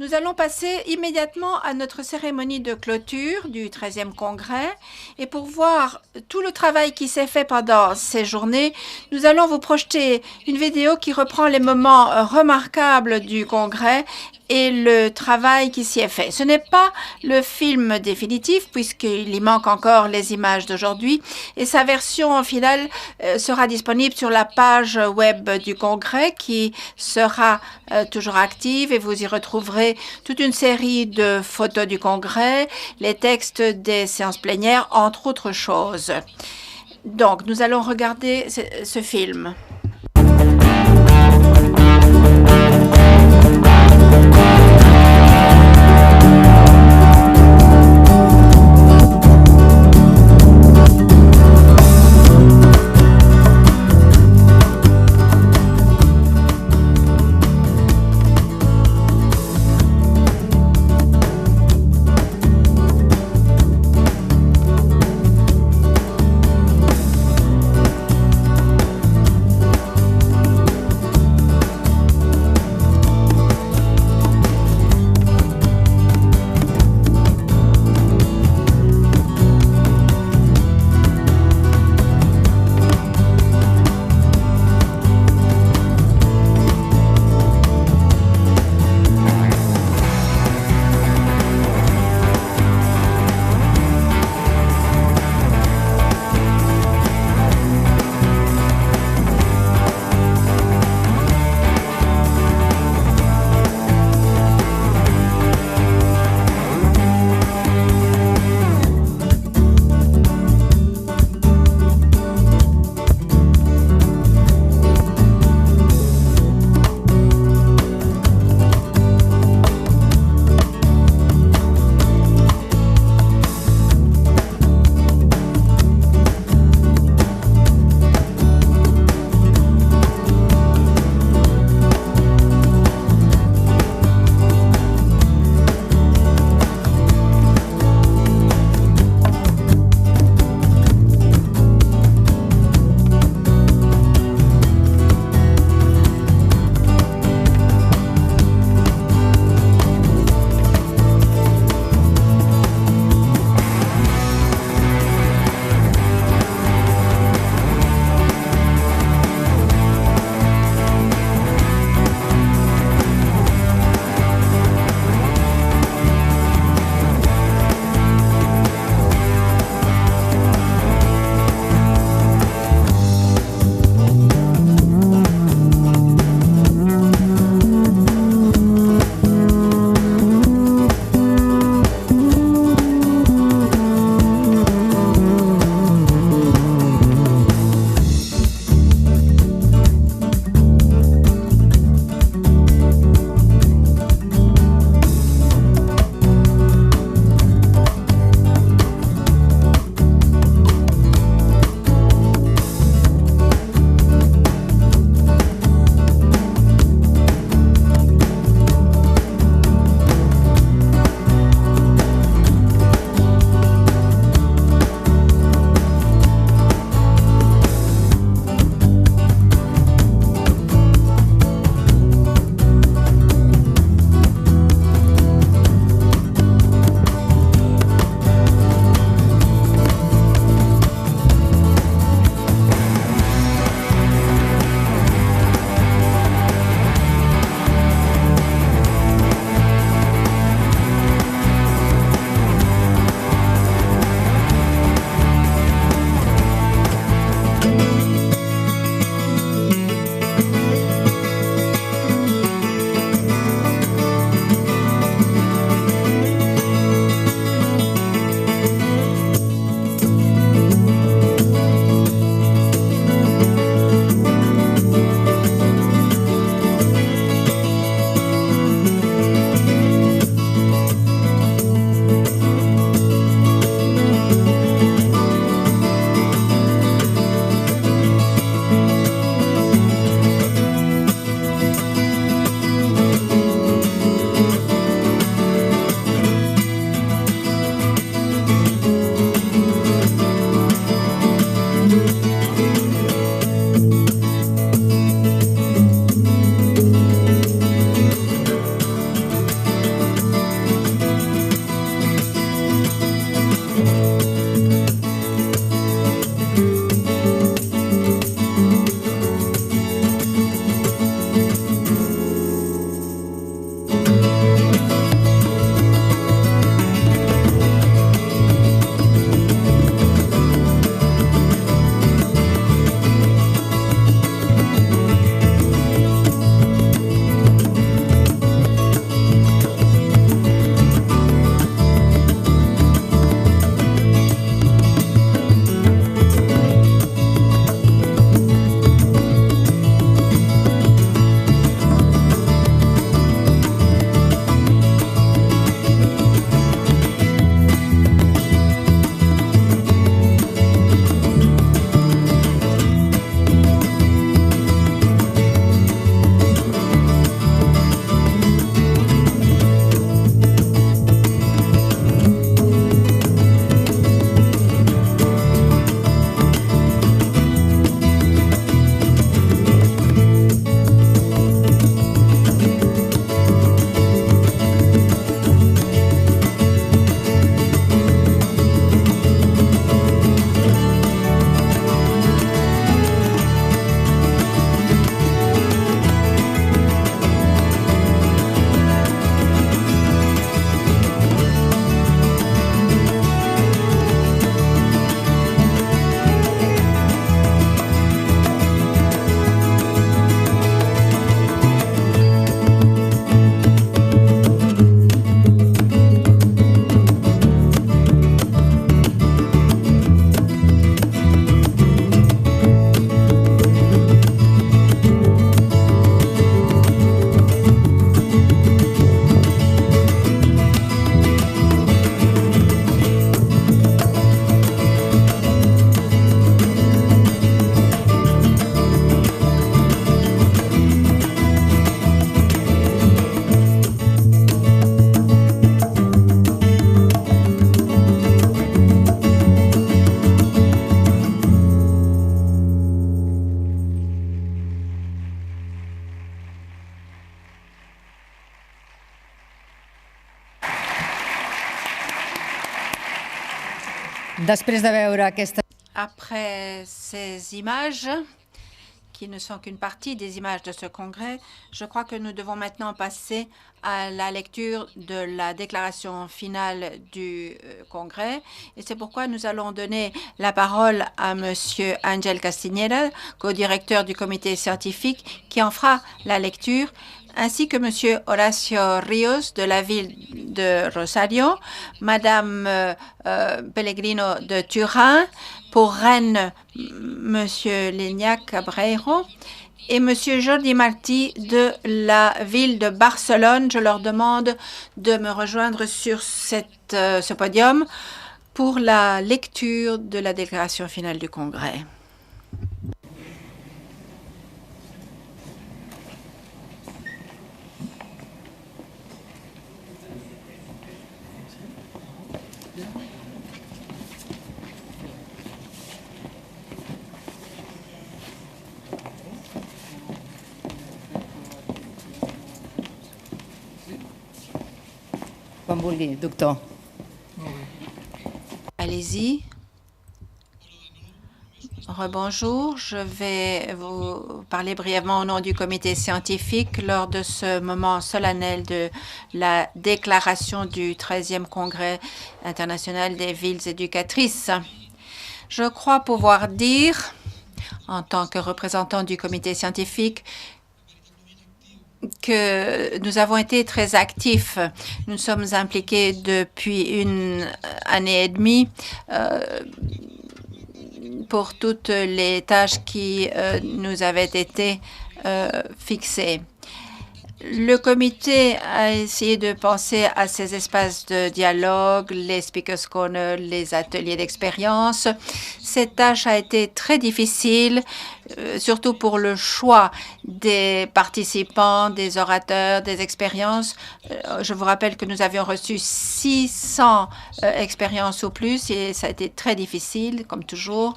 Nous allons passer immédiatement à notre cérémonie de clôture du 13e congrès. Et pour voir tout le travail qui s'est fait pendant ces journées, nous allons vous projeter une vidéo qui reprend les moments remarquables du congrès et le travail qui s'y est fait. Ce n'est pas le film définitif puisqu'il y manque encore les images d'aujourd'hui et sa version finale sera disponible sur la page web du congrès qui sera toujours active et vous y retrouverez toute une série de photos du congrès, les textes des séances plénières, entre autres choses. Donc, nous allons regarder ce film. Après ces images, qui ne sont qu'une partie des images de ce congrès, je crois que nous devons maintenant passer à la lecture de la déclaration finale du congrès. Et c'est pourquoi nous allons donner la parole à M. Ángel Castiñeda, co-directeur du comité scientifique, qui en fera la lecture, ainsi que M. Horacio Ríos de la ville de Rosario, Mme Pellegrino de Turin, pour Rennes, M. Lignac Cabreiro et M. Jordi Martí de la ville de Barcelone. Je leur demande de me rejoindre sur ce podium pour la lecture de la déclaration finale du Congrès. Quan vulgui, doctor. Allez-y. Rebonjour, je vais vous parler brièvement au nom du comité scientifique lors de ce moment solennel de la déclaration du 13e Congrès international des villes éducatrices. Je crois pouvoir dire, en tant que représentant du comité scientifique, que nous avons été très actifs. Nous sommes impliqués depuis une année et demie pour toutes les tâches qui nous avaient été fixées. Le comité a essayé de penser à ces espaces de dialogue, les Speakers Corner, les ateliers d'expérience. Cette tâche a été très difficile, surtout pour le choix des participants, des orateurs, des expériences. Je vous rappelle que nous avions reçu 600 expériences ou plus et ça a été très difficile, comme toujours.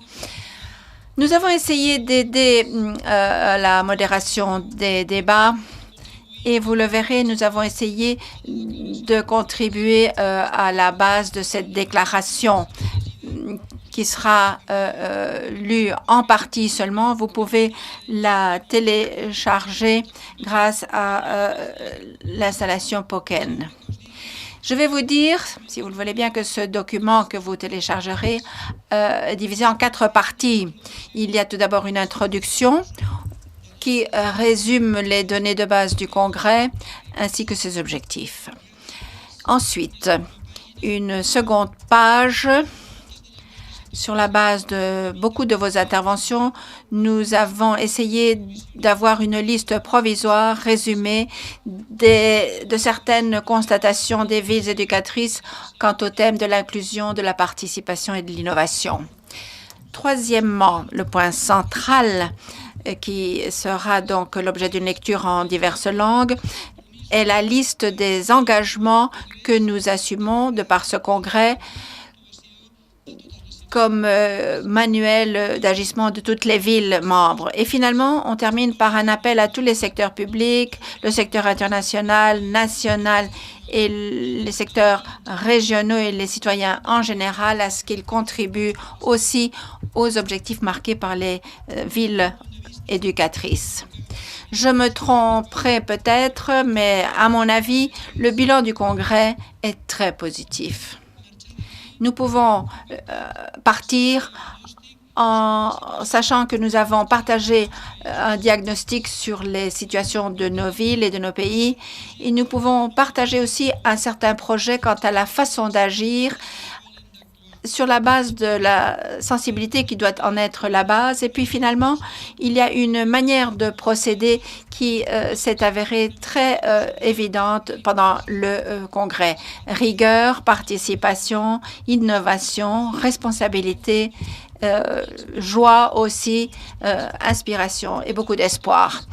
Nous avons essayé d'aider à la modération des débats. Et vous le verrez, nous avons essayé de contribuer à la base de cette déclaration qui sera lue en partie seulement. Vous pouvez la télécharger grâce à l'installation Poken. Je vais vous dire, si vous le voulez bien, que ce document que vous téléchargerez est divisé en 4 parties. Il y a tout d'abord une introduction qui résume les données de base du Congrès ainsi que ses objectifs. Ensuite, une seconde page. Sur la base de beaucoup de vos interventions, nous avons essayé d'avoir une liste provisoire résumée de certaines constatations des villes éducatrices quant au thème de l'inclusion, de la participation et de l'innovation. Troisièmement, le point central qui sera donc l'objet d'une lecture en diverses langues, est la liste des engagements que nous assumons de par ce congrès comme manuel d'agissement de toutes les villes membres. Et finalement, on termine par un appel à tous les secteurs publics, le secteur international, national et les secteurs régionaux et les citoyens en général à ce qu'ils contribuent aussi aux objectifs marqués par les villes éducatrices. Je me tromperai peut-être, mais à mon avis, le bilan du Congrès est très positif. Nous pouvons partir en sachant que nous avons partagé un diagnostic sur les situations de nos villes et de nos pays. Et nous pouvons partager aussi un certain projet quant à la façon d'agir sur la base de la sensibilité qui doit en être la base. Et puis finalement, il y a une manière de procéder qui s'est avérée très évidente pendant le congrès. Rigueur, participation, innovation, responsabilité, joie aussi, inspiration et beaucoup d'espoir.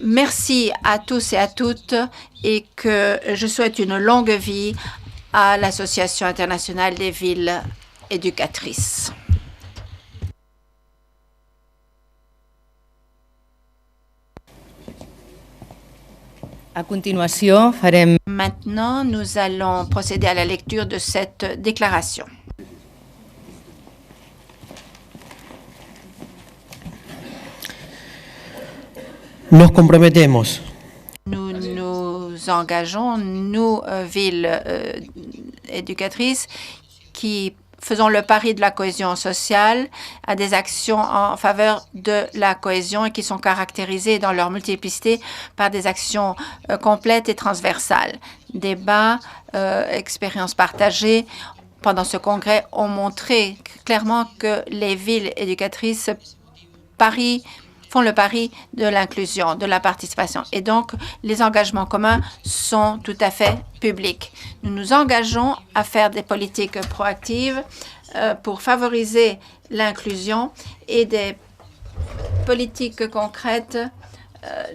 Merci à tous et à toutes et que je souhaite une longue vie à l'Association internationale des villes éducatrices. Maintenant, nous allons procéder à la lecture de cette déclaration. Nos comprometemos Nous nous engageons, nous, villes éducatrices, qui faisons le pari de la cohésion sociale, à des actions en faveur de la cohésion et qui sont caractérisées dans leur multiplicité par des actions complètes et transversales. Débats, expériences partagées pendant ce congrès ont montré clairement que les villes éducatrices font le pari de l'inclusion, de la participation. Et donc, les engagements communs sont tout à fait publics. Nous nous engageons à faire des politiques proactives pour favoriser l'inclusion et des politiques concrètes,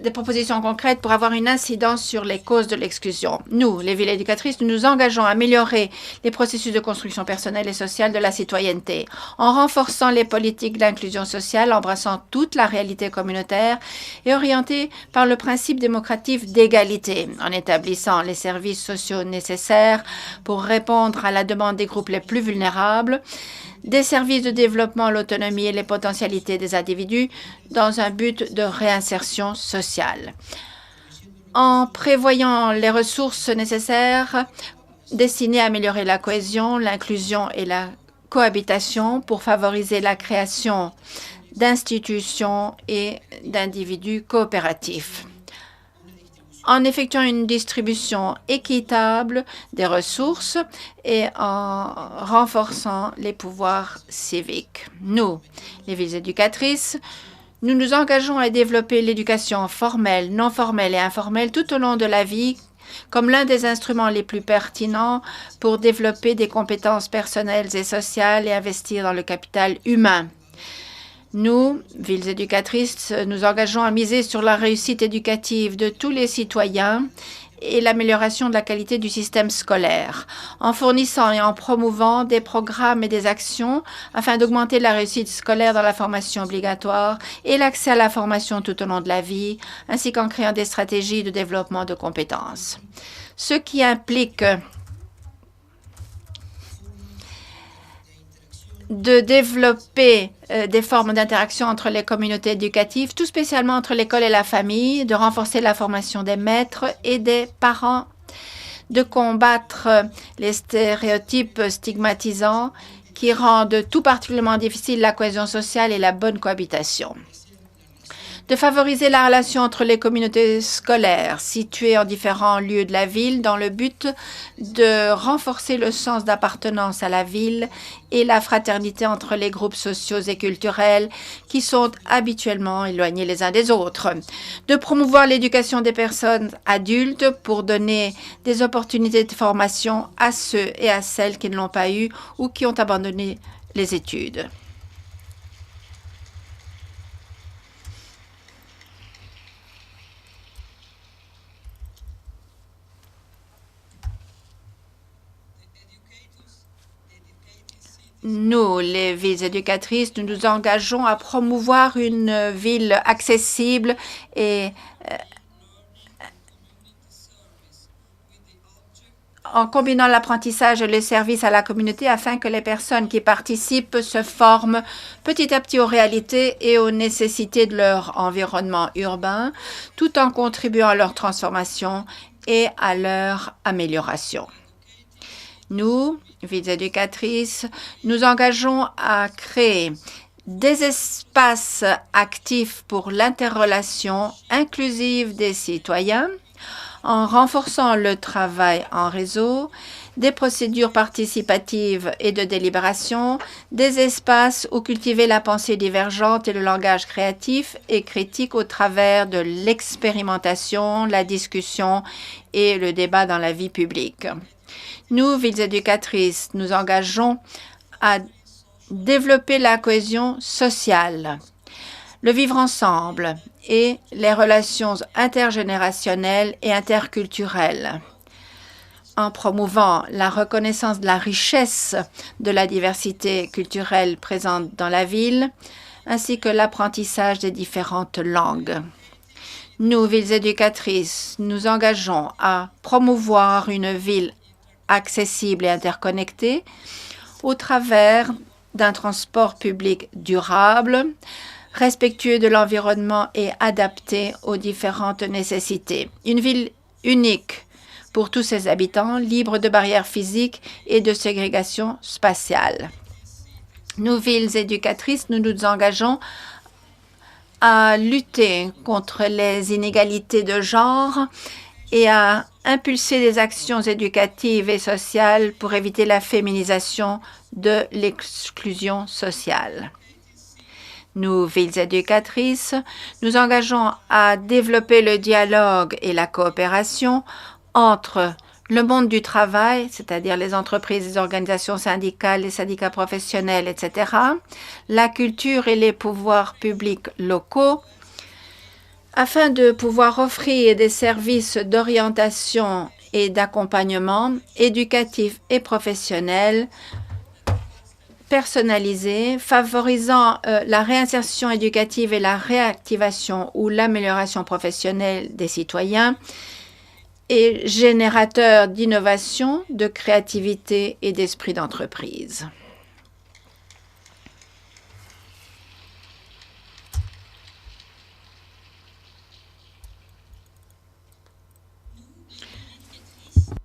des propositions concrètes pour avoir une incidence sur les causes de l'exclusion. Nous, les villes éducatrices, nous nous engageons à améliorer les processus de construction personnelle et sociale de la citoyenneté, en renforçant les politiques d'inclusion sociale, embrassant toute la réalité communautaire et orientées par le principe démocratique d'égalité, en établissant les services sociaux nécessaires pour répondre à la demande des groupes les plus vulnérables, des services de développement, l'autonomie et les potentialités des individus dans un but de réinsertion sociale. En prévoyant les ressources nécessaires destinées à améliorer la cohésion, l'inclusion et la cohabitation pour favoriser la création d'institutions et d'individus coopératifs. En effectuant une distribution équitable des ressources et en renforçant les pouvoirs civiques. Nous, les villes éducatrices, nous nous engageons à développer l'éducation formelle, non formelle et informelle tout au long de la vie comme l'un des instruments les plus pertinents pour développer des compétences personnelles et sociales et investir dans le capital humain. Nous, villes éducatrices, nous engageons à miser sur la réussite éducative de tous les citoyens et l'amélioration de la qualité du système scolaire, en fournissant et en promouvant des programmes et des actions afin d'augmenter la réussite scolaire dans la formation obligatoire et l'accès à la formation tout au long de la vie, ainsi qu'en créant des stratégies de développement de compétences. Ce qui implique de développer des formes d'interaction entre les communautés éducatives, tout spécialement entre l'école et la famille, de renforcer la formation des maîtres et des parents, de combattre les stéréotypes stigmatisants qui rendent tout particulièrement difficile la cohésion sociale et la bonne cohabitation, de favoriser la relation entre les communautés scolaires situées en différents lieux de la ville dans le but de renforcer le sens d'appartenance à la ville et la fraternité entre les groupes sociaux et culturels qui sont habituellement éloignés les uns des autres, de promouvoir l'éducation des personnes adultes pour donner des opportunités de formation à ceux et à celles qui ne l'ont pas eu ou qui ont abandonné les études. Nous, les villes éducatrices, nous nous engageons à promouvoir une ville accessible et en combinant l'apprentissage et les services à la communauté afin que les personnes qui participent se forment petit à petit aux réalités et aux nécessités de leur environnement urbain, tout en contribuant à leur transformation et à leur amélioration. Nous, villes éducatrices, nous engageons à créer des espaces actifs pour l'interrelation inclusive des citoyens en renforçant le travail en réseau, des procédures participatives et de délibération, des espaces où cultiver la pensée divergente et le langage créatif et critique au travers de l'expérimentation, la discussion et le débat dans la vie publique. Nous, villes éducatrices, nous engageons à développer la cohésion sociale, le vivre ensemble et les relations intergénérationnelles et interculturelles, en promouvant la reconnaissance de la richesse de la diversité culturelle présente dans la ville, ainsi que l'apprentissage des différentes langues. Nous, villes éducatrices, nous engageons à promouvoir une ville accessible et interconnectée au travers d'un transport public durable, respectueux de l'environnement et adapté aux différentes nécessités. Une ville unique pour tous ses habitants, libre de barrières physiques et de ségrégation spatiale. Nous, villes éducatrices, nous nous engageons à lutter contre les inégalités de genre et à impulser des actions éducatives et sociales pour éviter la féminisation de l'exclusion sociale. Nous, villes éducatrices, nous engageons à développer le dialogue et la coopération entre le monde du travail, c'est-à-dire les entreprises, les organisations syndicales, les syndicats professionnels, etc., la culture et les pouvoirs publics locaux, afin de pouvoir offrir des services d'orientation et d'accompagnement éducatifs et professionnels personnalisés, favorisant la réinsertion éducative et la réactivation ou l'amélioration professionnelle des citoyens, et générateur d'innovation, de créativité et d'esprit d'entreprise.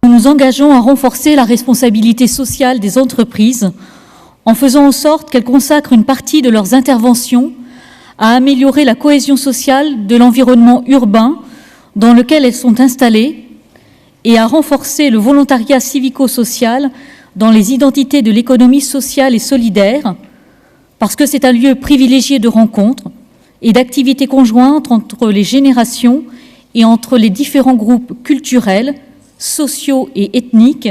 Nous nous engageons à renforcer la responsabilité sociale des entreprises en faisant en sorte qu'elles consacrent une partie de leurs interventions à améliorer la cohésion sociale de l'environnement urbain dans lequel elles sont installées et à renforcer le volontariat civico-social dans les identités de l'économie sociale et solidaire, parce que c'est un lieu privilégié de rencontres et d'activités conjointes entre les générations et entre les différents groupes culturels, sociaux et ethniques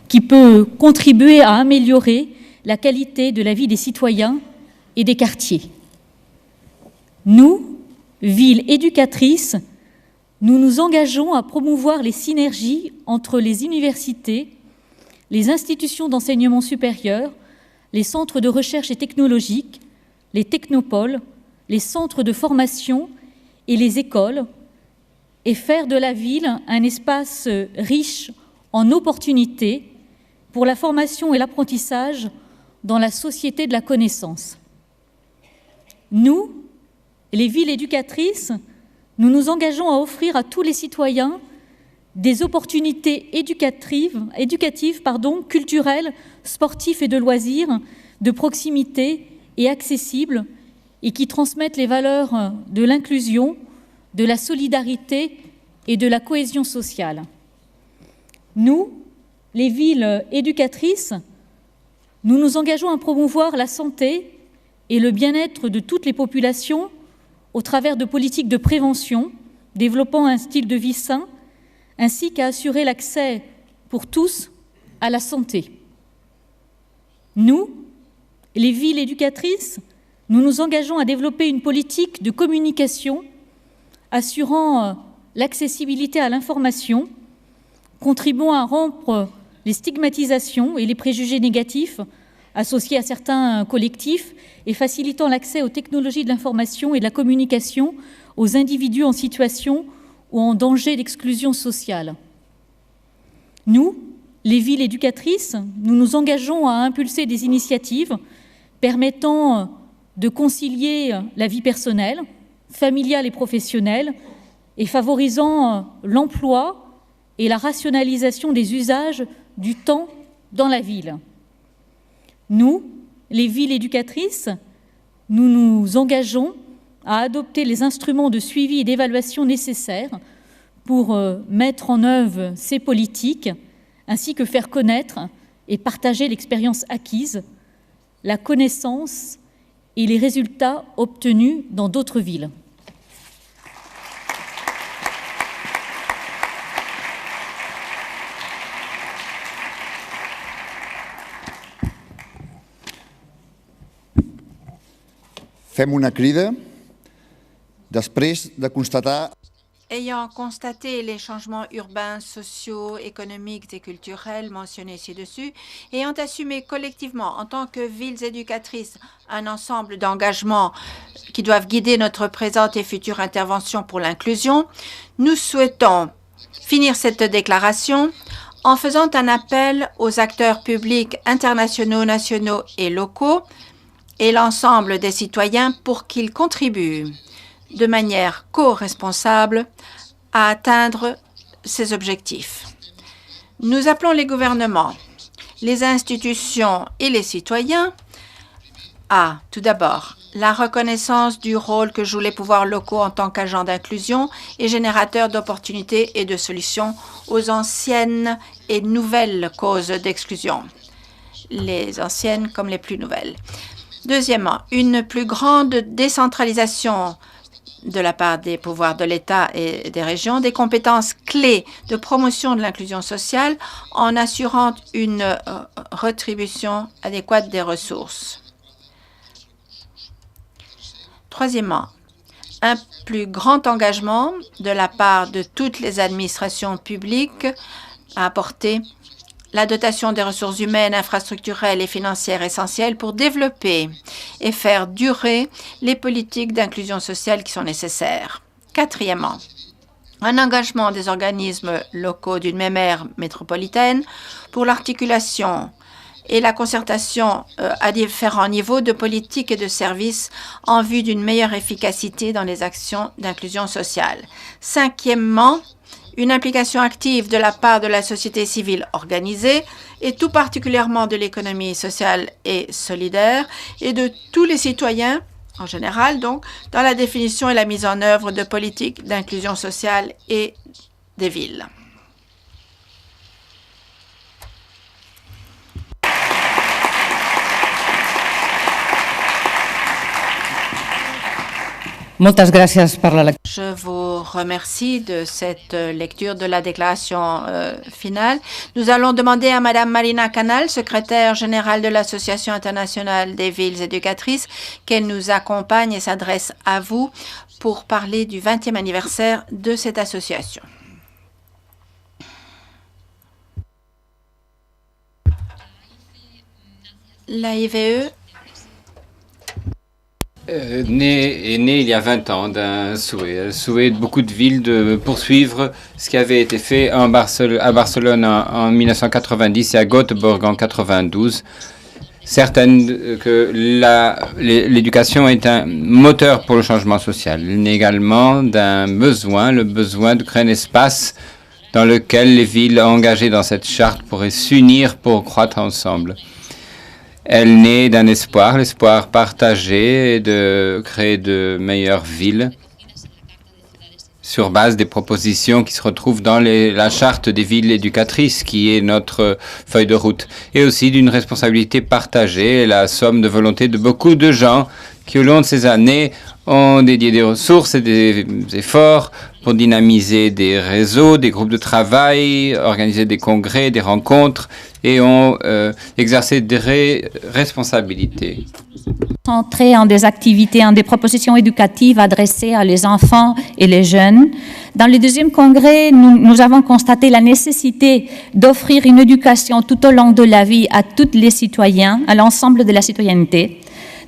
qui peut contribuer à améliorer la qualité de la vie des citoyens et des quartiers. Nous, villes éducatrices, nous nous engageons à promouvoir les synergies entre les universités, les institutions d'enseignement supérieur, les centres de recherche et technologiques, les technopoles, les centres de formation et les écoles, et faire de la ville un espace riche en opportunités pour la formation et l'apprentissage dans la société de la connaissance. Nous, les villes éducatrices, nous nous engageons à offrir à tous les citoyens des opportunités éducatives, culturelles, sportives et de loisirs, de proximité et accessibles, et qui transmettent les valeurs de l'inclusion, de la solidarité et de la cohésion sociale. Nous, les villes éducatrices, nous nous engageons à promouvoir la santé et le bien-être de toutes les populations au travers de politiques de prévention, développant un style de vie sain, ainsi qu'à assurer l'accès pour tous à la santé. Nous, les villes éducatrices, nous nous engageons à développer une politique de communication assurant l'accessibilité à l'information, contribuant à rompre les stigmatisations et les préjugés négatifs associés à certains collectifs et facilitant l'accès aux technologies de l'information et de la communication aux individus en situation ou en danger d'exclusion sociale. Nous, les villes éducatrices, nous nous engageons à impulser des initiatives permettant de concilier la vie personnelle, familiale et professionnelle et favorisant l'emploi et la rationalisation des usages du temps dans la ville. Nous, les villes éducatrices, nous nous engageons à adopter les instruments de suivi et d'évaluation nécessaires pour mettre en œuvre ces politiques, ainsi que faire connaître et partager l'expérience acquise, la connaissance et les résultats obtenus dans d'autres villes. Fem una crida després de constatar. Ayant constaté les changements urbains, sociaux, économiques et culturels mentionnés ci-dessus, ayant assumé collectivement en tant que villes éducatrices un ensemble d'engagements qui doivent guider notre présente et future intervention pour l'inclusion, nous souhaitons finir cette déclaration en faisant un appel aux acteurs publics internationaux, nationaux et locaux et l'ensemble des citoyens pour qu'ils contribuent de manière co-responsable à atteindre ces objectifs. Nous appelons les gouvernements, les institutions et les citoyens à, tout d'abord, la reconnaissance du rôle que jouent les pouvoirs locaux en tant qu'agents d'inclusion et générateurs d'opportunités et de solutions aux anciennes et nouvelles causes d'exclusion, les anciennes comme les plus nouvelles. Deuxièmement, une plus grande décentralisation de la part des pouvoirs de l'État et des régions, des compétences clés de promotion de l'inclusion sociale en assurant une rétribution adéquate des ressources. Troisièmement, un plus grand engagement de la part de toutes les administrations publiques à apporter la dotation des ressources humaines, infrastructurelles et financières essentielles pour développer et faire durer les politiques d'inclusion sociale qui sont nécessaires. Quatrièmement, un engagement des organismes locaux d'une même aire métropolitaine pour l'articulation et la concertation à différents niveaux de politique et de services en vue d'une meilleure efficacité dans les actions d'inclusion sociale. Cinquièmement, une implication active de la part de la société civile organisée et tout particulièrement de l'économie sociale et solidaire et de tous les citoyens en général, donc, dans la définition et la mise en œuvre de politiques d'inclusion sociale et des villes. Moltes gràcies per la lectura. Je vous remercie de cette lecture de la déclaration finale. Nous allons demander à Madame Marina Canal, secrétaire générale de l'Association internationale des villes éducatrices, qu'elle nous accompagne et s'adresse à vous pour parler du 20e anniversaire de cette association. L'AIVE est né il y a 20 ans d'un souhait de beaucoup de villes de poursuivre ce qui avait été fait à Barcelone en 1990 et à Göteborg en 92. Certaines que l'éducation est un moteur pour le changement social, mais également d'un besoin, le besoin de créer un espace dans lequel les villes engagées dans cette charte pourraient s'unir pour croître ensemble. Elle naît d'un espoir, l'espoir partagé de créer de meilleures villes sur base des propositions qui se retrouvent dans la charte des villes éducatrices, qui est notre feuille de route, et aussi d'une responsabilité partagée, la somme de volonté de beaucoup de gens qui, au long de ces années, ont dédié des ressources et des efforts pour dynamiser des réseaux, des groupes de travail, organiser des congrès, des rencontres, et ont exercé des responsabilités. Centré en des activités, en des propositions éducatives adressées à les enfants et les jeunes. Dans le deuxième congrès, nous avons constaté la nécessité d'offrir une éducation tout au long de la vie à tous les citoyens, à l'ensemble de la citoyenneté.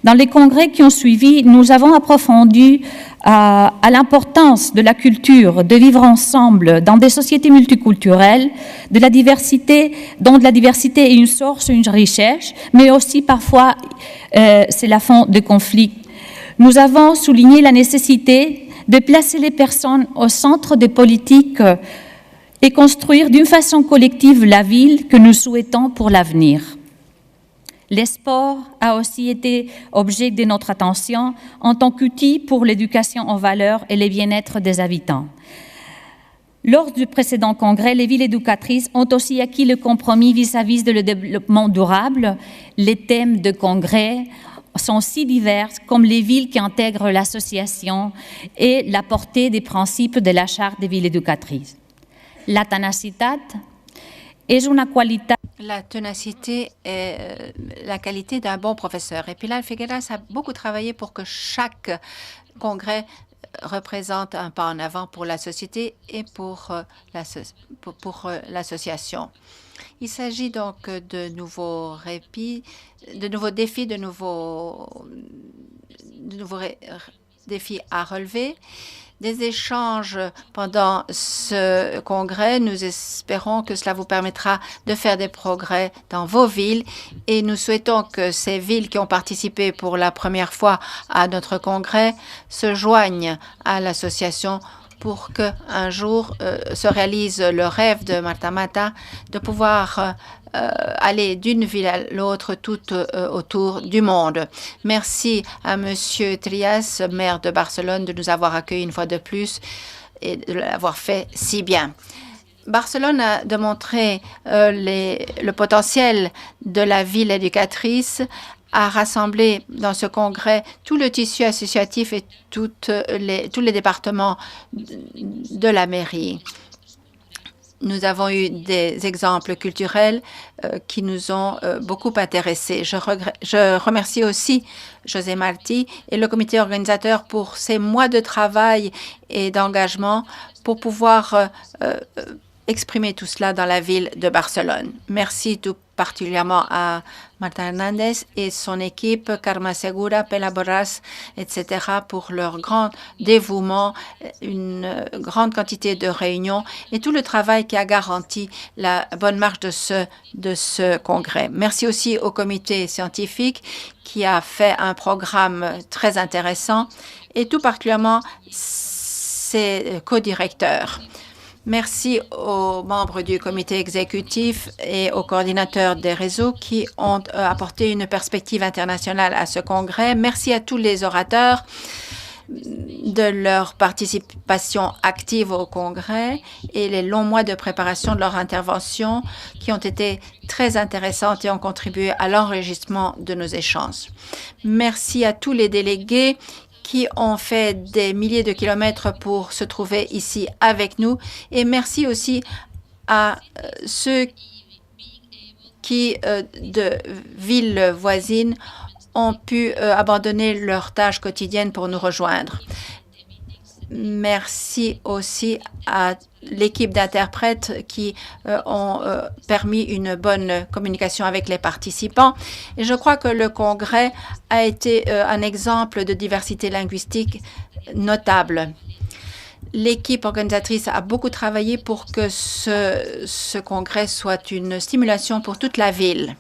Dans les congrès qui ont suivi, nous avons approfondi à l'importance de la culture, de vivre ensemble dans des sociétés multiculturelles, de la diversité, dont la diversité est une source, une richesse, mais aussi parfois c'est la fond de conflits. Nous avons souligné la nécessité de placer les personnes au centre des politiques et construire d'une façon collective la ville que nous souhaitons pour l'avenir. Les sports a aussi été objet de notre attention en tant qu'outil pour l'éducation en valeurs et le bien-être des habitants. Lors du précédent congrès, les villes éducatrices ont aussi acquis le compromis vis-à-vis de le développement durable. Les thèmes de congrès sont si divers comme les villes qui intègrent l'association et la portée des principes de la Charte des villes éducatrices. La tenacitat est une qualité. La ténacité est la qualité d'un bon professeur. Et Pilar Figueras a beaucoup travaillé pour que chaque congrès représente un pas en avant pour la société et pour l'association. Il s'agit donc de nouveaux défis, de nouveaux défis à relever. des échanges pendant ce congrès. Nous espérons que cela vous permettra de faire des progrès dans vos villes et nous souhaitons que ces villes qui ont participé pour la première fois à notre congrès se joignent à l'association pour qu'un jour se réalise le rêve de Marta Mata de pouvoir aller d'une ville à l'autre tout autour du monde. Merci à Monsieur Trias, maire de Barcelone, de nous avoir accueillis une fois de plus et de l'avoir fait si bien. Barcelone a démontré le potentiel de la ville éducatrice, a rassemblé dans ce congrès tout le tissu associatif et tous les départements de la mairie. Nous avons eu des exemples culturels qui nous ont beaucoup intéressés. Je remercie aussi José Martí et le comité organisateur pour ces mois de travail et d'engagement pour pouvoir exprimer tout cela dans la ville de Barcelone. Merci tout particulièrement à Marta Hernandez et son équipe, Carme Segura, Pela Borras, etc., pour leur grand dévouement, une grande quantité de réunions et tout le travail qui a garanti la bonne marche de ce congrès. Merci aussi au comité scientifique qui a fait un programme très intéressant et tout particulièrement ses co-directeurs. Merci aux membres du comité exécutif et aux coordinateurs des réseaux qui ont apporté une perspective internationale à ce congrès. Merci à tous les orateurs de leur participation active au congrès et les longs mois de préparation de leur intervention qui ont été très intéressantes et ont contribué à l'enregistrement de nos échanges. Merci à tous les délégués qui ont fait des milliers de kilomètres pour se trouver ici avec nous. Et merci aussi à ceux qui, de villes voisines, ont pu abandonner leurs tâches quotidiennes pour nous rejoindre. Merci aussi à l'équipe d'interprètes qui ont permis une bonne communication avec les participants. Et je crois que le congrès a été un exemple de diversité linguistique notable. L'équipe organisatrice a beaucoup travaillé pour que ce congrès soit une stimulation pour toute la ville.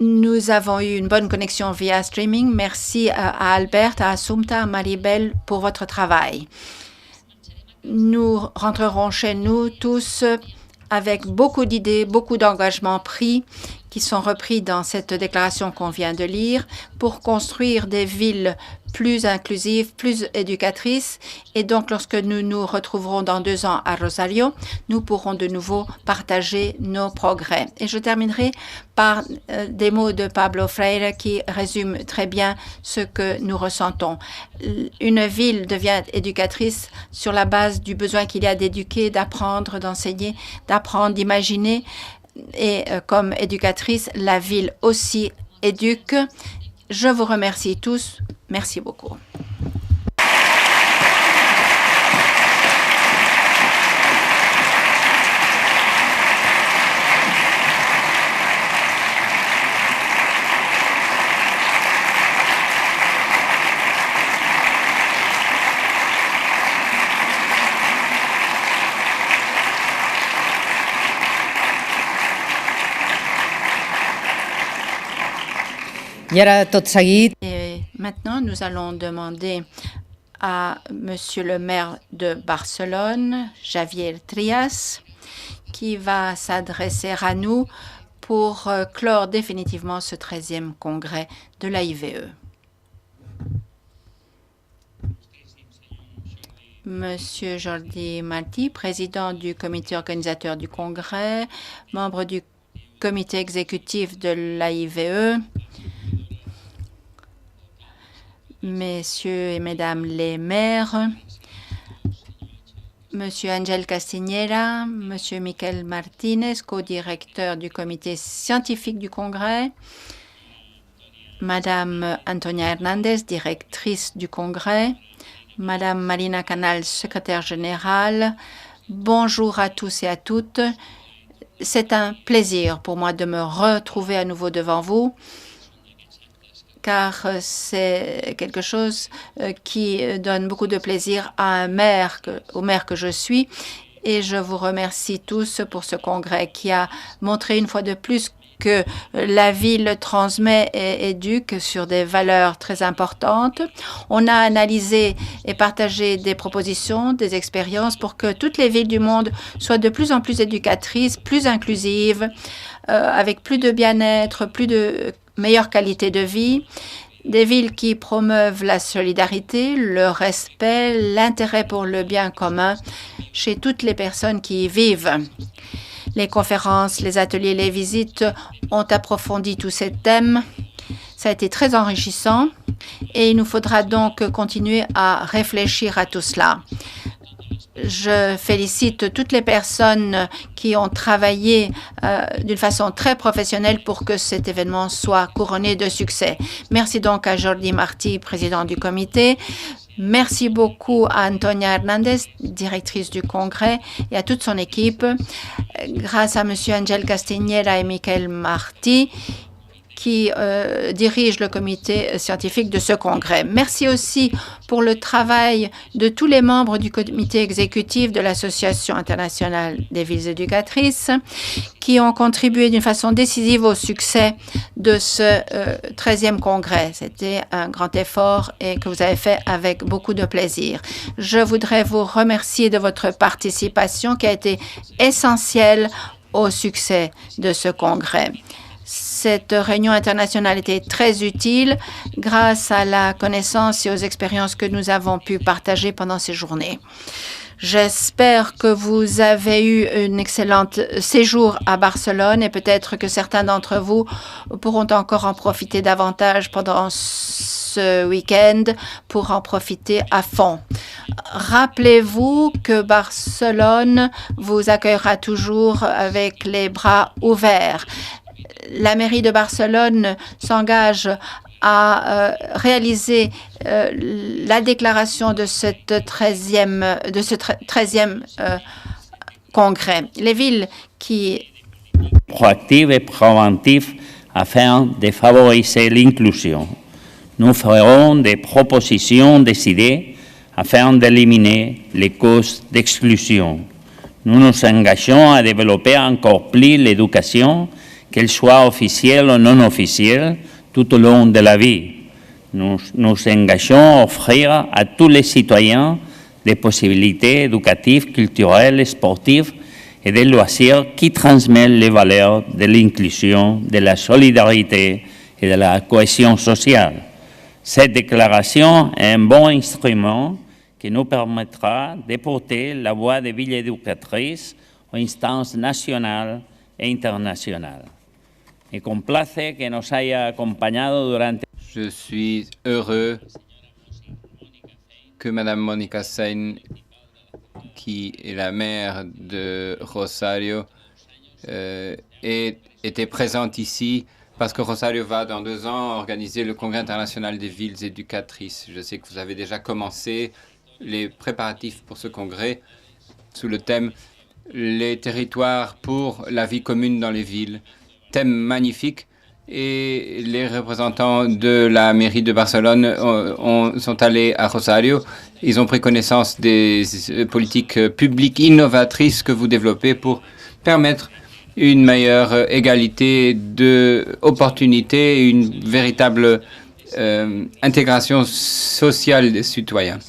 Nous avons eu une bonne connexion via streaming. Merci à Albert, à Assumpta, à Maribel pour votre travail. Nous rentrerons chez nous tous avec beaucoup d'idées, beaucoup d'engagements pris qui sont repris dans cette déclaration qu'on vient de lire pour construire des villes plus inclusives, plus éducatrices. Et donc, lorsque nous nous retrouverons dans 2 ans à Rosario, nous pourrons de nouveau partager nos progrès. Et je terminerai par des mots de Pablo Freire qui résument très bien ce que nous ressentons. Une ville devient éducatrice sur la base du besoin qu'il y a d'éduquer, d'apprendre, d'enseigner, d'apprendre, d'imaginer. Et comme éducatrice, la ville aussi éduque. Je vous remercie tous. Merci beaucoup. Et maintenant, nous allons demander à Monsieur le maire de Barcelone, Javier Trias, qui va s'adresser à nous pour clore définitivement ce 13e congrès de l'AIVE. Monsieur Jordi Martí, président du comité organisateur du congrès, membre du comité exécutif de l'AIVE, Messieurs et Mesdames les maires, Monsieur Angel Castiñera, Monsieur Miquel Martínez, co-directeur du comité scientifique du Congrès, Madame Antonia Hernandez, directrice du Congrès, Madame Marina Canal, secrétaire générale. Bonjour à tous et à toutes. C'est un plaisir pour moi de me retrouver à nouveau devant vous. car c'est quelque chose qui donne beaucoup de plaisir à au maire que je suis. Et je vous remercie tous pour ce congrès qui a montré une fois de plus que la ville transmet et éduque sur des valeurs très importantes. On a analysé et partagé des propositions, des expériences pour que toutes les villes du monde soient de plus en plus éducatrices, plus inclusives, avec plus de bien-être, plus de meilleure qualité de vie. Des villes qui promeuvent la solidarité, le respect, l'intérêt pour le bien commun chez toutes les personnes qui y vivent. Les conférences, les ateliers, les visites ont approfondi tous ces thèmes. Ça a été très enrichissant et il nous faudra donc continuer à réfléchir à tout cela. Je félicite toutes les personnes qui ont travaillé d'une façon très professionnelle pour que cet événement soit couronné de succès. Merci donc à Jordi Martí, président du comité. Merci beaucoup à Antonia Hernandez, directrice du Congrès, et à toute son équipe. Grâce à M. Angel Castiñera et Michael Martí, qui dirige le comité scientifique de ce congrès. Merci aussi pour le travail de tous les membres du comité exécutif de l'Association internationale des villes éducatrices qui ont contribué d'une façon décisive au succès de ce 13e congrès. C'était un grand effort et que vous avez fait avec beaucoup de plaisir. Je voudrais vous remercier de votre participation qui a été essentielle au succès de ce congrès. Cette réunion internationale était très utile grâce à la connaissance et aux expériences que nous avons pu partager pendant ces journées. J'espère que vous avez eu un excellent séjour à Barcelone et peut-être que certains d'entre vous pourront encore en profiter davantage pendant ce week-end pour en profiter à fond. Rappelez-vous que Barcelone vous accueillera toujours avec les bras ouverts. La mairie de Barcelone s'engage à réaliser la déclaration de ce 13e congrès. Les villes qui... proactive et préventive afin de favoriser l'inclusion. Nous ferons des propositions décidées afin d'éliminer les causes d'exclusion. Nous nous engageons à développer encore plus l'éducation, qu'elle soit officielle ou non officielle, tout au long de la vie. Nous nous engageons à offrir à tous les citoyens des possibilités éducatives, culturelles, sportives et de loisirs qui transmettent les valeurs de l'inclusion, de la solidarité et de la cohésion sociale. Cette déclaration est un bon instrument qui nous permettra de porter la voix des villes éducatrices aux instances nationales et internationales. Me complace que nos haya acompañado durante... Je suis heureux que Mme Monica Sain, qui est la maire de Rosario, ait été présente ici parce que Rosario va dans 2 ans organiser le Congrès international des villes éducatrices. Je sais que vous avez déjà commencé les préparatifs pour ce congrès sous le thème « Les territoires pour la vie commune dans les villes ». Thème magnifique, et les représentants de la mairie de Barcelone sont allés à Rosario. Ils ont pris connaissance des politiques publiques innovatrices que vous développez pour permettre une meilleure égalité d'opportunités et une véritable intégration sociale des citoyens.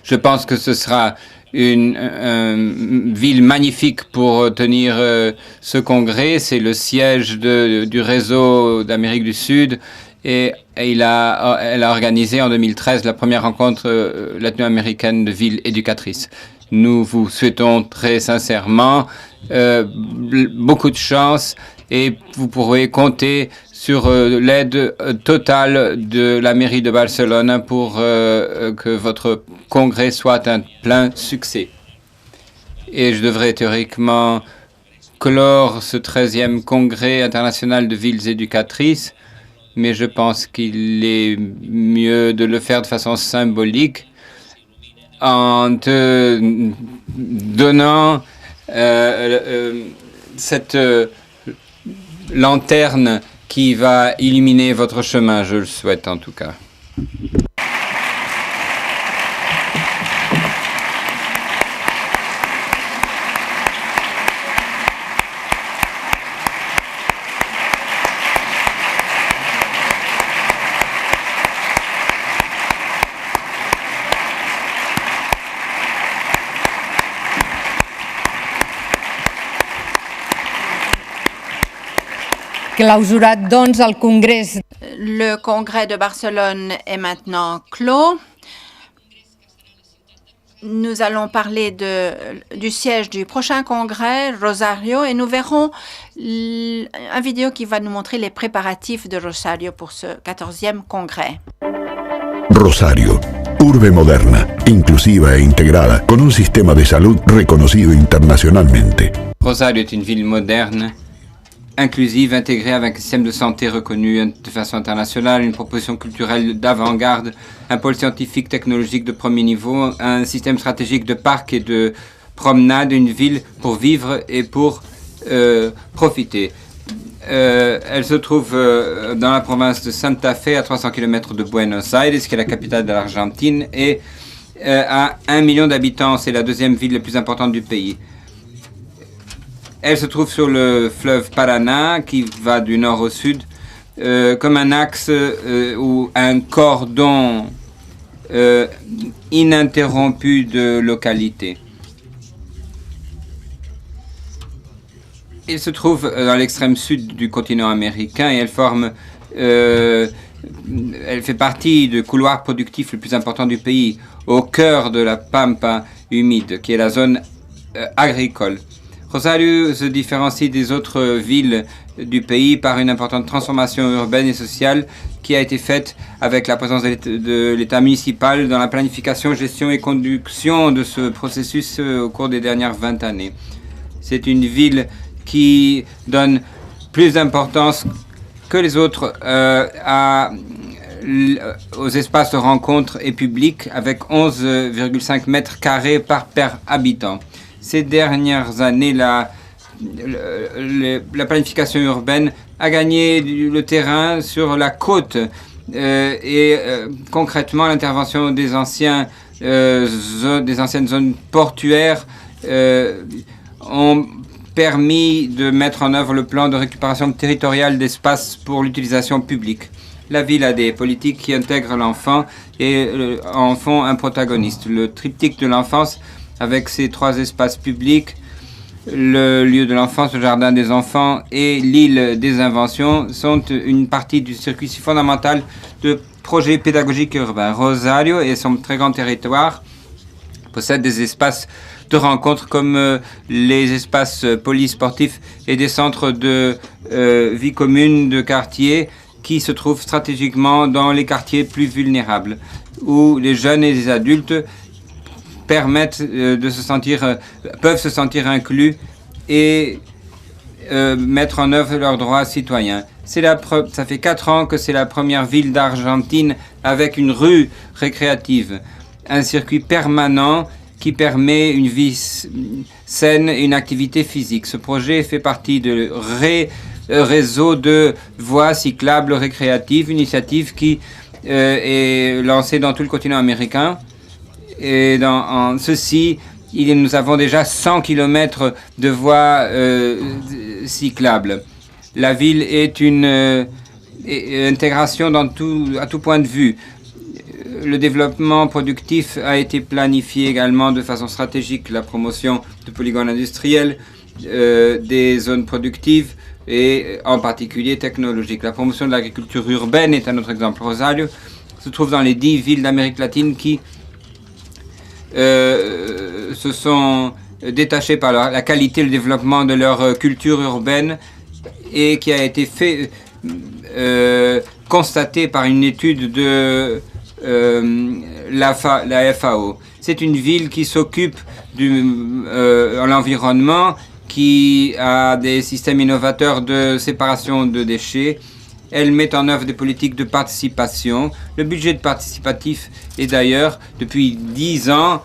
Je pense que ce sera une ville magnifique pour tenir ce congrès. C'est le siège du réseau d'Amérique du Sud et elle a organisé en 2013 la première rencontre latino-américaine de villes éducatrices. Nous vous souhaitons très sincèrement beaucoup de chance et vous pourrez compter sur l'aide totale de la mairie de Barcelone pour que votre congrès soit un plein succès. Et je devrais théoriquement clore ce 13e congrès international de villes éducatrices, mais je pense qu'il est mieux de le faire de façon symbolique en te donnant cette lanterne qui va illuminer votre chemin, je le souhaite en tout cas. Clausurat, doncs, el Congrés. Le congrès de Barcelone est maintenant clos. Nous allons parler du siège du prochain congrès, Rosario, et nous verrons un vidéo qui va nous montrer les préparatifs de Rosario pour ce 14e congrès. Rosario, urbe moderna, inclusiva e integrada, con un sistema de salud reconocido internacionalmente. Rosario est une ville moderne, inclusive, intégrée avec un système de santé reconnu de façon internationale, une proposition culturelle d'avant-garde, un pôle scientifique technologique de premier niveau, un système stratégique de parcs et de promenades, une ville pour vivre et pour profiter. Elle se trouve dans la province de Santa Fe, à 300 km de Buenos Aires, qui est la capitale de l'Argentine, et à 1 million d'habitants. C'est la deuxième ville la plus importante du pays. Elle se trouve sur le fleuve Paraná, qui va du nord au sud, comme un axe ou un cordon ininterrompu de localités. Elle se trouve dans l'extrême sud du continent américain et elle fait partie du couloir productif le plus important du pays, au cœur de la Pampa humide, qui est la zone agricole. Rosario se différencie des autres villes du pays par une importante transformation urbaine et sociale qui a été faite avec la présence de l'État municipal dans la planification, gestion et conduction de ce processus au cours des dernières 20 années. C'est une ville qui donne plus d'importance que les autres aux espaces de rencontres et publics avec 11,5 mètres carrés par habitant. Ces dernières années, la planification urbaine a gagné le terrain sur la côte concrètement l'intervention des anciennes zones portuaires ont permis de mettre en œuvre le plan de récupération territoriale d'espace pour l'utilisation publique. La ville a des politiques qui intègrent l'enfant et en font un protagoniste. Le triptyque de l'enfance, avec ses 3 espaces publics, le lieu de l'enfance, le jardin des enfants et l'île des inventions, sont une partie du circuit fondamental de projets pédagogiques urbains. Rosario et son très grand territoire possèdent des espaces de rencontres comme les espaces polysportifs et des centres de vie commune de quartier qui se trouvent stratégiquement dans les quartiers plus vulnérables, où les jeunes et les adultes peuvent se sentir inclus et mettre en œuvre leurs droits citoyens. Ça fait 4 ans que c'est la première ville d'Argentine avec une rue récréative, un circuit permanent qui permet une vie saine et une activité physique. Ce projet fait partie du réseau de voies cyclables récréatives, une initiative qui est lancée dans tout le continent américain. Et nous avons déjà 100 km de voies cyclables. La ville est une intégration à tout point de vue. Le développement productif a été planifié également de façon stratégique. La promotion de polygones industriels, des zones productives et en particulier technologiques. La promotion de l'agriculture urbaine est un autre exemple. Rosario se trouve dans les 10 villes d'Amérique latine qui se sont détachés par la qualité et le développement de leur culture urbaine et qui a été constaté par une étude de la FAO. C'est une ville qui s'occupe de l'environnement, qui a des systèmes innovateurs de séparation de déchets. Elle met en œuvre des politiques de participation. Le budget participatif est d'ailleurs, depuis 10 ans,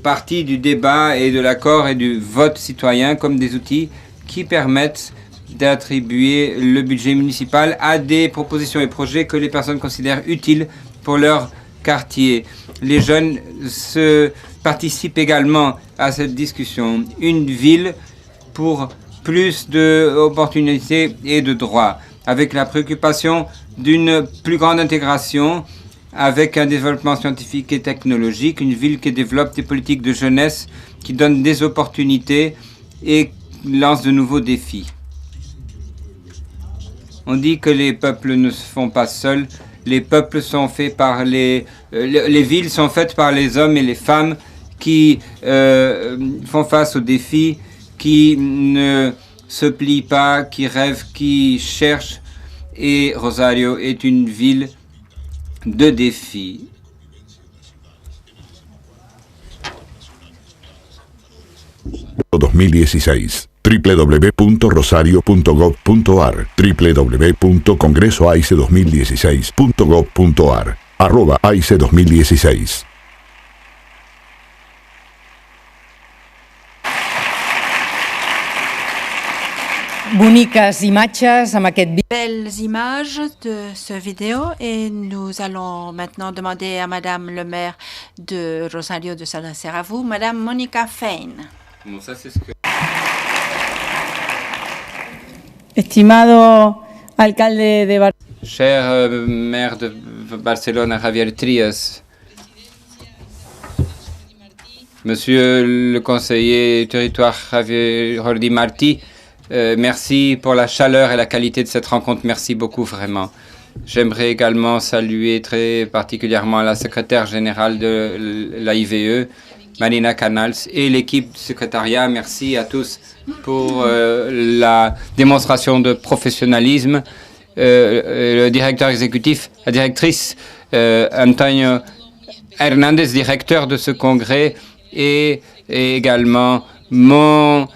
partie du débat et de l'accord et du vote citoyen comme des outils qui permettent d'attribuer le budget municipal à des propositions et projets que les personnes considèrent utiles pour leur quartier. Les jeunes participent également à cette discussion. Une ville pour plus d'opportunités et de droits, avec la préoccupation d'une plus grande intégration, avec un développement scientifique et technologique, une ville qui développe des politiques de jeunesse, qui donne des opportunités et lance de nouveaux défis. On dit que les peuples ne se font pas seuls. Les peuples sont faits par les villes sont faites par les hommes et les femmes qui font face aux défis, qui ne se plient pas, qui rêvent, qui cherchent. Et Rosario est une ville de défis. www.rosario.gov.ar www.congresoaice2016.gov.ar @aice2016. Boniques imatges amb aquest vídeo. Belles images de ce vidéo et nous allons maintenant demander à Madame le maire de Rosario de s'adresser à vous, Madame Monica Fein. Bon, ça, c'est ce que... Estimado alcalde de Barcelona. Cher maire de Barcelone, Javier Trias, Monsieur le conseiller territoire Javier Jordi Martí, merci pour la chaleur et la qualité de cette rencontre. Merci beaucoup, vraiment. J'aimerais également saluer très particulièrement la secrétaire générale de l'AIVE, Marina Canals, et l'équipe du secrétariat. Merci à tous pour la démonstration de professionnalisme. Le directeur exécutif, la directrice Antonio Hernandez, directeur de ce congrès, et également mon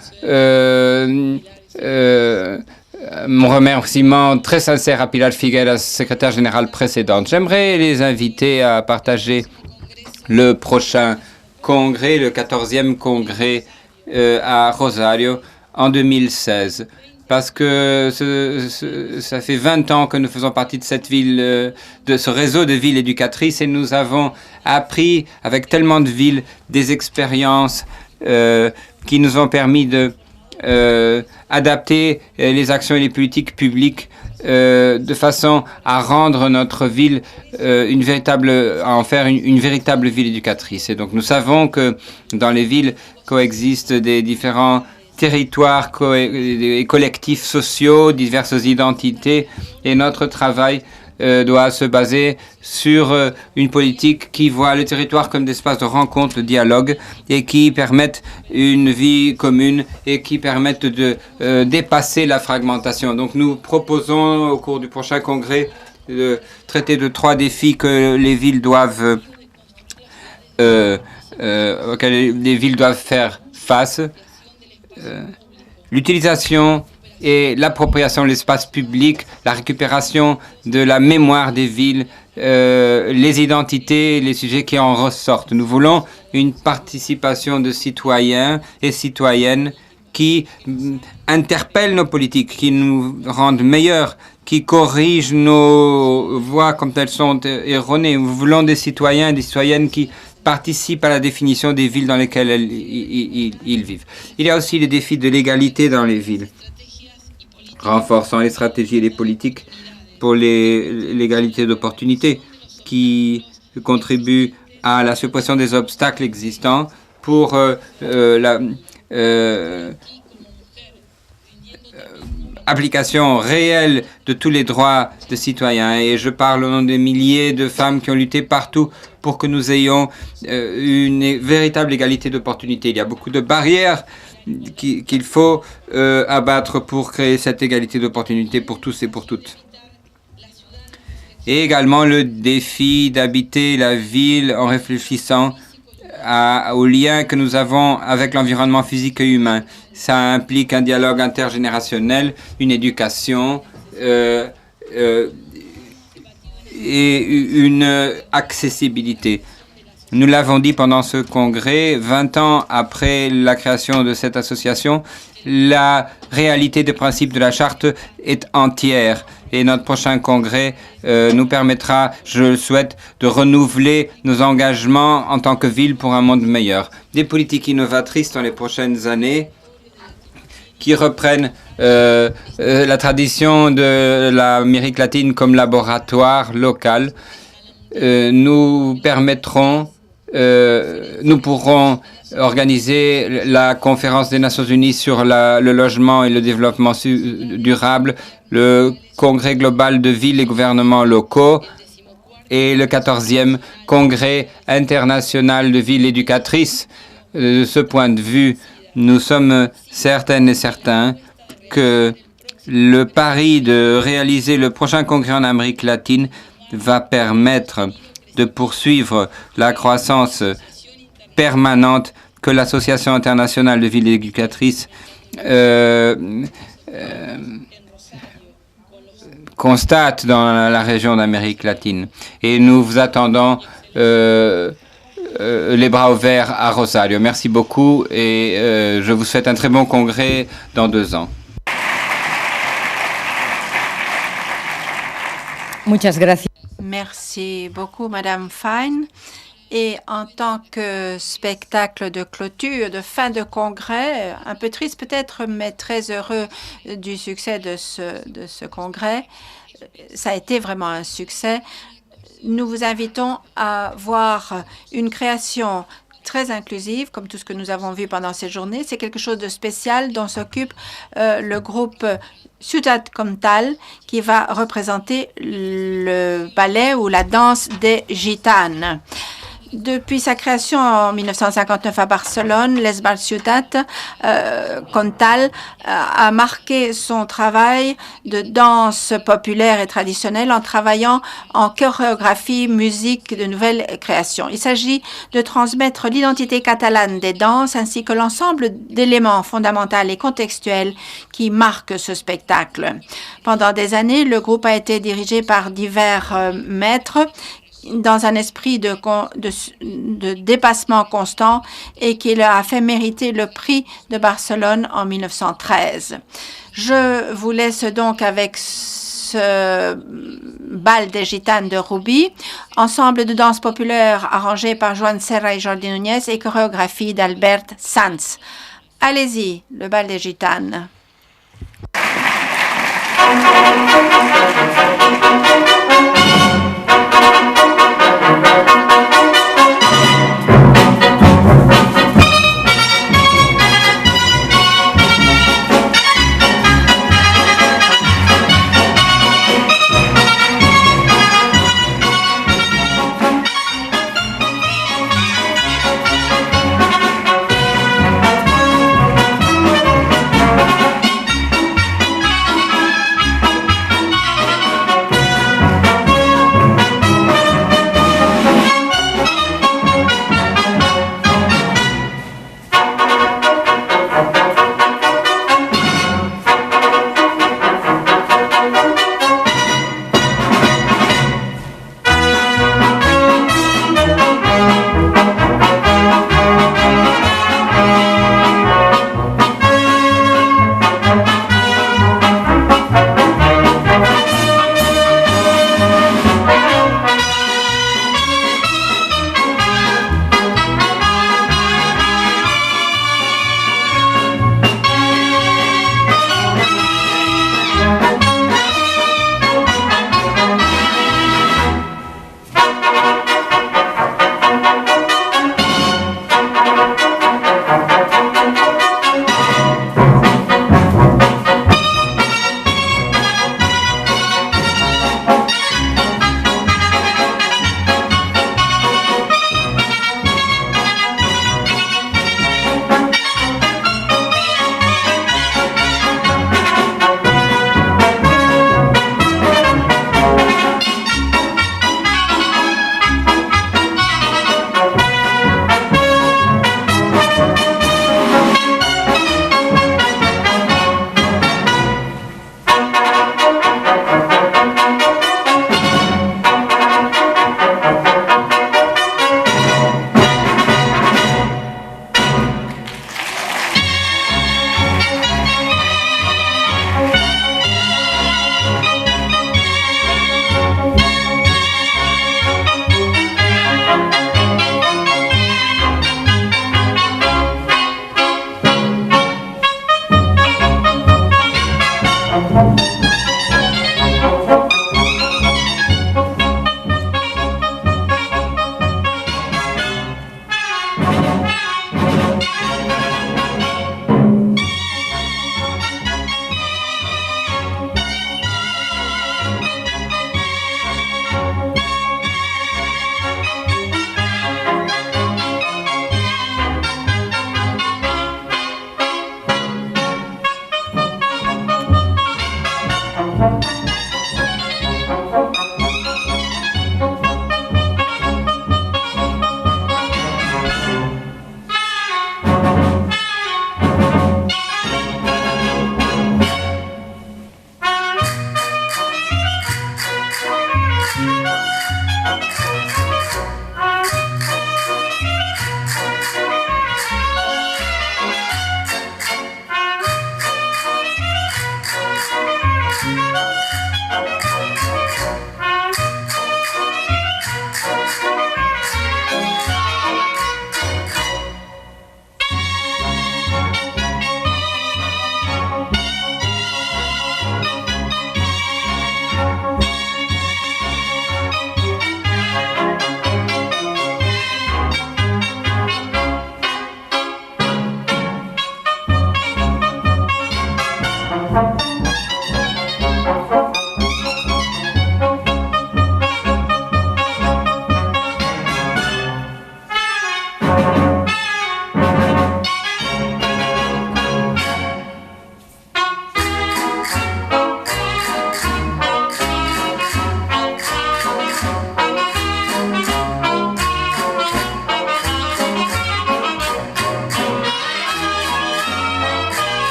remerciement très sincère à Pilar Figueras, secrétaire générale précédente. J'aimerais les inviter à partager le prochain congrès, le 14e congrès à Rosario en 2016. Parce que ça fait 20 ans que nous faisons partie de cette ville, de ce réseau de villes éducatrices, et nous avons appris avec tellement de villes des expériences qui nous ont permis de adapter les actions et les politiques publiques de façon à rendre notre ville à en faire une véritable ville éducatrice. Et donc nous savons que dans les villes coexistent des différents territoires et collectifs sociaux, diverses identités, et notre travail doit se baser sur une politique qui voit le territoire comme des espaces de rencontre, de dialogue, et qui permettent une vie commune et qui permettent de dépasser la fragmentation. Donc nous proposons au cours du prochain congrès de traiter de 3 défis que les villes doivent auxquels les villes doivent faire face. L'utilisation et l'appropriation de l'espace public, la récupération de la mémoire des villes, les identités, les sujets qui en ressortent. Nous voulons une participation de citoyens et citoyennes qui interpellent nos politiques, qui nous rendent meilleurs, qui corrigent nos voies quand elles sont erronées. Nous voulons des citoyens et des citoyennes qui participent à la définition des villes dans lesquelles ils vivent. Il y a aussi les défis de l'égalité dans les villes, renforçant les stratégies et les politiques pour l'égalité d'opportunités qui contribuent à la suppression des obstacles existants pour application réelle de tous les droits de citoyens. Et je parle au nom des milliers de femmes qui ont lutté partout pour que nous ayons une véritable égalité d'opportunités. Il y a beaucoup de barrières qu'il faut abattre pour créer cette égalité d'opportunités pour tous et pour toutes. Et également le défi d'habiter la ville en réfléchissant au lien que nous avons avec l'environnement physique et humain. Ça implique un dialogue intergénérationnel, une éducation et une accessibilité. Nous l'avons dit pendant ce congrès, 20 ans après la création de cette association, la réalité des principes de la charte est entière. Et notre prochain congrès nous permettra, je le souhaite, de renouveler nos engagements en tant que ville pour un monde meilleur. Des politiques innovatrices dans les prochaines années qui reprennent la tradition de l'Amérique latine comme laboratoire local, nous permettront, nous pourrons organiser la conférence des Nations Unies sur le logement et le développement durable, le congrès global de villes et gouvernements locaux et le 14e congrès international de villes éducatrices. De ce point de vue, nous sommes certaines et certains que le pari de réaliser le prochain congrès en Amérique latine va permettre de poursuivre la croissance permanente que l'Association internationale de villes éducatrices constate dans la région d'Amérique latine. Et nous vous attendons les bras ouverts à Rosario. Merci beaucoup et je vous souhaite un très bon congrès dans 2 ans. Muchas gracias. Merci beaucoup, Madame Fine. Et en tant que spectacle de clôture, de fin de congrès, un peu triste peut-être, mais très heureux du succès de ce congrès. Ça a été vraiment un succès. Nous vous invitons à voir une création très inclusive, comme tout ce que nous avons vu pendant ces journées. C'est quelque chose de spécial dont s'occupe le groupe Ciutat Comtal, qui va représenter le ballet ou la danse des gitanes. Depuis sa création en 1959 à Barcelone, l'Esbal Ciutat Comtal a marqué son travail de danse populaire et traditionnelle en travaillant en chorégraphie, musique, de nouvelles créations. Il s'agit de transmettre l'identité catalane des danses ainsi que l'ensemble d'éléments fondamentaux et contextuels qui marquent ce spectacle. Pendant des années, le groupe a été dirigé par divers maîtres dans un esprit de dépassement constant et qui leur a fait mériter le prix de Barcelone en 1913. Je vous laisse donc avec ce bal des gitanes de Rubi, ensemble de danse populaire arrangé par Joan Serra et Jordi Núñez et chorégraphie d'Albert Sanz. Allez-y, le bal des gitanes.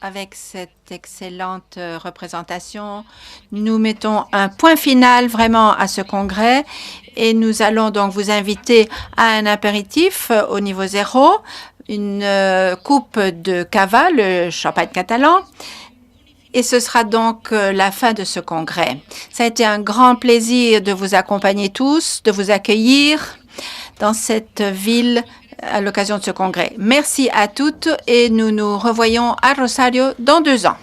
Avec cette excellente représentation, nous mettons un point final vraiment à ce congrès et nous allons donc vous inviter à un apéritif au niveau 0, une coupe de cava, le champagne catalan. Et ce sera donc la fin de ce congrès. Ça a été un grand plaisir de vous accompagner tous, de vous accueillir dans cette ville à l'occasion de ce congrès. Merci à toutes et nous nous revoyons à Rosario dans 2 ans.